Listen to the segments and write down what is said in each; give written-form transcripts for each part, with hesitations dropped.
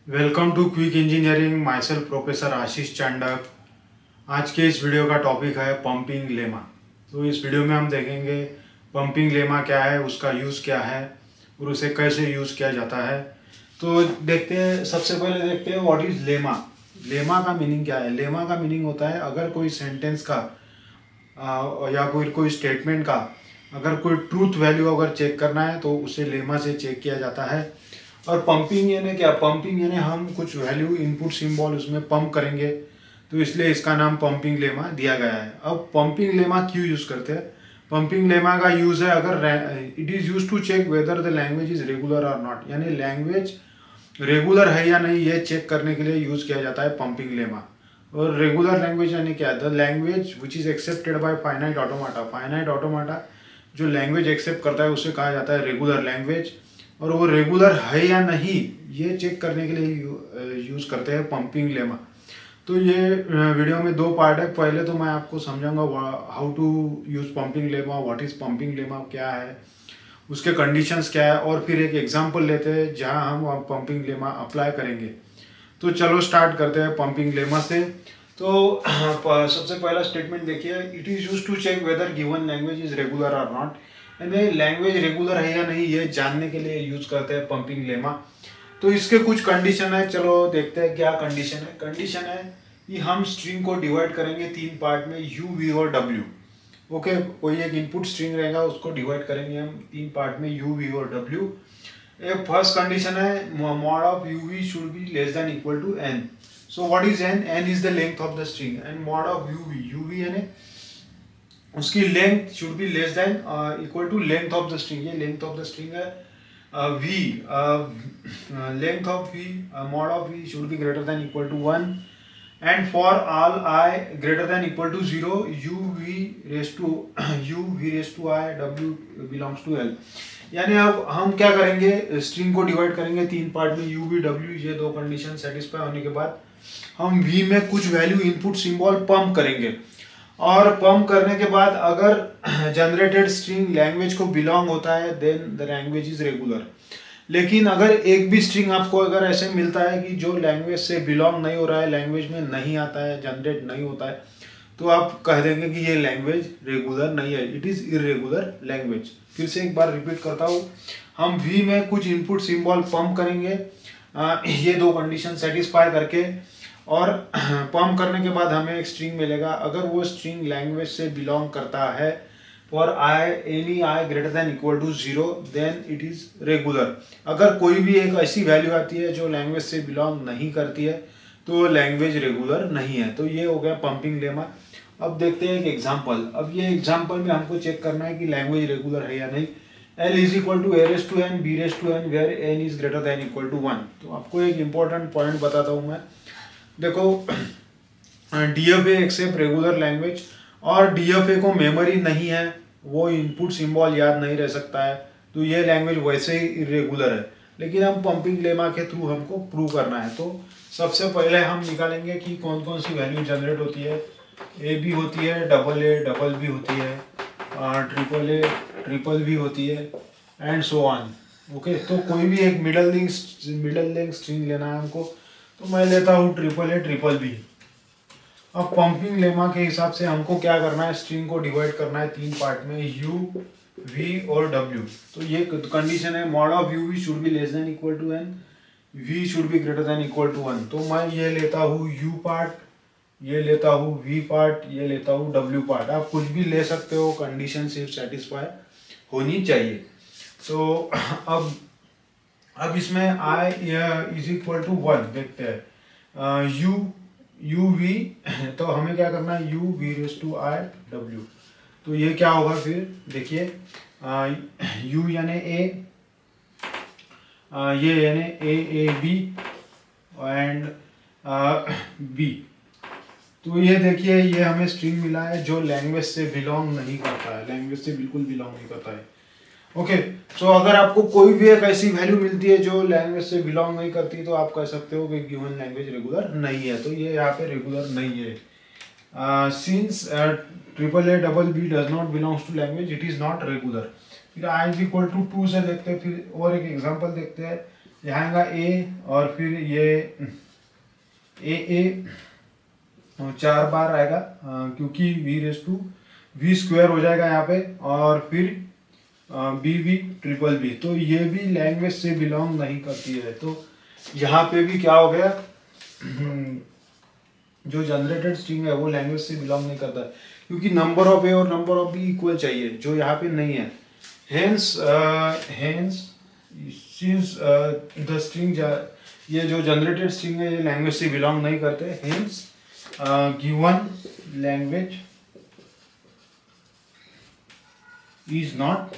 Welcome to quick engineering. My self professor Ashish Chandak. आज के इस वीडियो का टॉपिक है पंपिंग लेमा। तो इस वीडियो में हम देखेंगे पंपिंग लेमा क्या है, उसका यूज़ क्या है और उसे कैसे यूज़ किया जाता है। तो देखते हैं, सबसे पहले देखते हैं व्हाट इज़ लेमा। लेमा का मीनिंग क्या है। लेमा का मीनिंग होता है अगर कोई सेंटेंस का या फिर कोई स्टेटमेंट का अगर कोई ट्रूथ वैल्यू अगर चेक करना है तो उसे लेमा से चेक किया जाता है। और पंपिंग यानी क्या, पंपिंग यानी हम कुछ वैल्यू इनपुट सिंबल उसमें पंप करेंगे, तो इसलिए इसका नाम पंपिंग लेमा दिया गया है। अब पंपिंग लेमा क्यों यूज़ करते हैं। पंपिंग लेमा का यूज़ है अगर it is use to check whether the language is regular और नॉट, यानी लैंग्वेज रेगुलर है या नहीं ये चेक करने के लिए यूज़ किया जाता है पंपिंग लेमा। और रेगुलर लैंग्वेज यानी क्या, the language which is accepted by finite automata. Finite automata जो लैंग्वेज एक्सेप्ट करता है उसे कहा जाता है रेगुलर लैंग्वेज। और वो रेगुलर है या नहीं ये चेक करने के लिए यूज़ करते हैं पंपिंग लेमा। तो ये वीडियो में दो पार्ट है। पहले तो मैं आपको समझाऊंगा how to use pumping lemma, what is pumping lemma क्या है, उसके कंडीशंस क्या है, और फिर एक एग्जांपल लेते हैं जहां हम पंपिंग लेमा अप्लाई करेंगे। तो चलो स्टार्ट करते हैं पंपिंग लेमा से। तो सबसे पहला स्टेटमेंट देखिए, it is use to check whether given language is regular और नॉट, यानी लैंग्वेज रेगुलर है या नहीं ये जानने के लिए यूज करते हैं पंपिंग लेमा। तो इसके कुछ कंडीशन है, चलो देखते हैं क्या कंडीशन है। कंडीशन है कि हम स्ट्रिंग को डिवाइड करेंगे तीन पार्ट में, यू वी और डब्ल्यू। ओके, कोई एक इनपुट स्ट्रिंग रहेगा उसको डिवाइड करेंगे हम तीन पार्ट में, यू वी और डब्ल्यू। एक फर्स्ट कंडीशन है mod of u v should be less than equal to n. So what is n, n is the length of the string and mod of u v यानी उसकी length should be less than equal to length of the string. ये length of the string है v, length of v mod of v should be greater than equal to 1 and for all I greater than equal to 0 u v raised to I w belongs to L। यानी अब हम क्या करेंगे, string को divide करेंगे तीन part में, u v w, ये दो कंडीशन सेटिस्फाई होने के बाद हम v में कुछ वैल्यू इनपुट सिंबल पंप करेंगे। और पंप करने के बाद अगर जनरेटेड स्ट्रिंग लैंग्वेज को बिलोंग होता है then the language is regular. लेकिन अगर एक भी स्ट्रिंग आपको अगर ऐसे मिलता है कि जो लैंग्वेज से बिलोंग नहीं हो रहा है, लैंग्वेज में नहीं आता है, जनरेट नहीं होता है, तो आप कह देंगे कि ये लैंग्वेज रेगुलर नहीं है, इट इज़ इरेगुलर लैंग्वेज। फिर से एक बार रिपीट करता हूँ, हम वी में कुछ इनपुट सिंबल पंप करेंगे ये दो कंडीशन सेटिस्फाई करके, और पंप करने के बाद हमें एक स्ट्रिंग मिलेगा। अगर वो स्ट्रिंग लैंग्वेज से बिलोंग करता है for i any i greater than equal to 0 then it is regular. अगर कोई भी एक ऐसी वैल्यू आती है जो लैंग्वेज से बिलोंग नहीं करती है तो लैंग्वेज रेगुलर नहीं है। तो ये हो गया पंपिंग लेमा। अब देखते हैं एक एग्जांपल। अब ये एग्जांपल में हमको चेक करना है कि लैंग्वेज रेगुलर है या नहीं। L is equal to a raise to n b raise to n where n is greater than equal to 1। तो आपको एक इंपॉर्टेंट पॉइंट बताता हूँ मैं। देखो DFA एक्सेप्ट रेगुलर लैंग्वेज, और DFA को मेमोरी नहीं है, वो इनपुट सिंबल याद नहीं रह सकता है, तो ये लैंग्वेज वैसे ही इरेगुलर है। लेकिन हम पंपिंग लेमा के थ्रू हमको प्रूव करना है। तो सबसे पहले हम निकालेंगे कि कौन कौन सी वैल्यू जनरेट होती है। ए भी होती है, डबल भी होती है, ट्रिपल भी होती है, एंड सो ऑन। ओके, तो कोई भी एक मिडल लेंथ स्ट्रिंग लेना है हमको, तो मैं लेता हूँ ट्रिपल बी। अब पंपिंग लेमा के हिसाब से हमको क्या करना है, स्ट्रिंग को डिवाइड करना है तीन पार्ट में, यू वी और डब्ल्यू। तो ये कंडीशन है mod of u v should be less than equal to n, v should be greater than equal to 1। तो मैं ये लेता हूँ यू पार्ट, ये लेता हूँ वी पार्ट, ये लेता हूँ डब्ल्यू पार्ट। आप कुछ भी ले सकते हो, कंडीशन सिर्फ सेटिस्फाई होनी चाहिए। तो अब इसमें आई इज इक्वल टू 1 देखते हैं, यू वी, तो हमें क्या करना है, u v raise to i डब्ल्यू। तो ये क्या होगा फिर देखिए, यू यानी ए, ये यानी ए बी एंड बी। तो ये देखिए ये हमें स्ट्रिंग मिला है जो लैंग्वेज से बिलोंग नहीं करता है, लैंग्वेज से बिल्कुल बिलोंग नहीं करता है। ओके, सो अगर आपको कोई भी एक ऐसी वैल्यू मिलती है जो लैंग्वेज से बिलोंग नहीं करती तो आप कह सकते हो कि गिवन लैंग्वेज रेगुलर नहीं है। तो ये यहाँ पे रेगुलर नहीं है। Since triple a double b does not belongs to language, it is not regular. फिर आई इज इक्वल टू 2 से देखते हैं, फिर और एक एग्जांपल देखते हैं। यहाँ आएगा ए और फिर ये ए 4 बार आएगा क्योंकि वी स्क्वायर हो जाएगा यहाँ पे, और फिर बी ट्रिपल बी, तो ये भी लैंग्वेज से बिलोंग नहीं करती है। तो यहाँ पे भी क्या हो गया, जो जनरेटेड स्ट्रिंग है वो लैंग्वेज से बिलोंग नहीं करता है, क्योंकि नंबर ऑफ ए और नंबर ऑफ बी इक्वल चाहिए, जो यहाँ पे नहीं है। हेंस सिंस द स्ट्रिंग, ये जो जनरेटेड स्ट्रिंग है ये लैंग्वेज से बिलोंग नहीं करते। Hence given language is not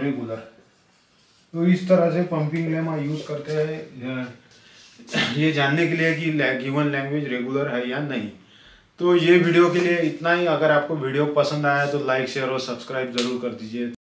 regular. तो इस तरह से पंपिंग लेमा यूज करते हैं ये जानने के लिए कि गिवन लैंग्वेज रेगुलर है या नहीं। तो ये वीडियो के लिए इतना ही। अगर आपको वीडियो पसंद आया तो लाइक शेयर और सब्सक्राइब जरूर कर दीजिए।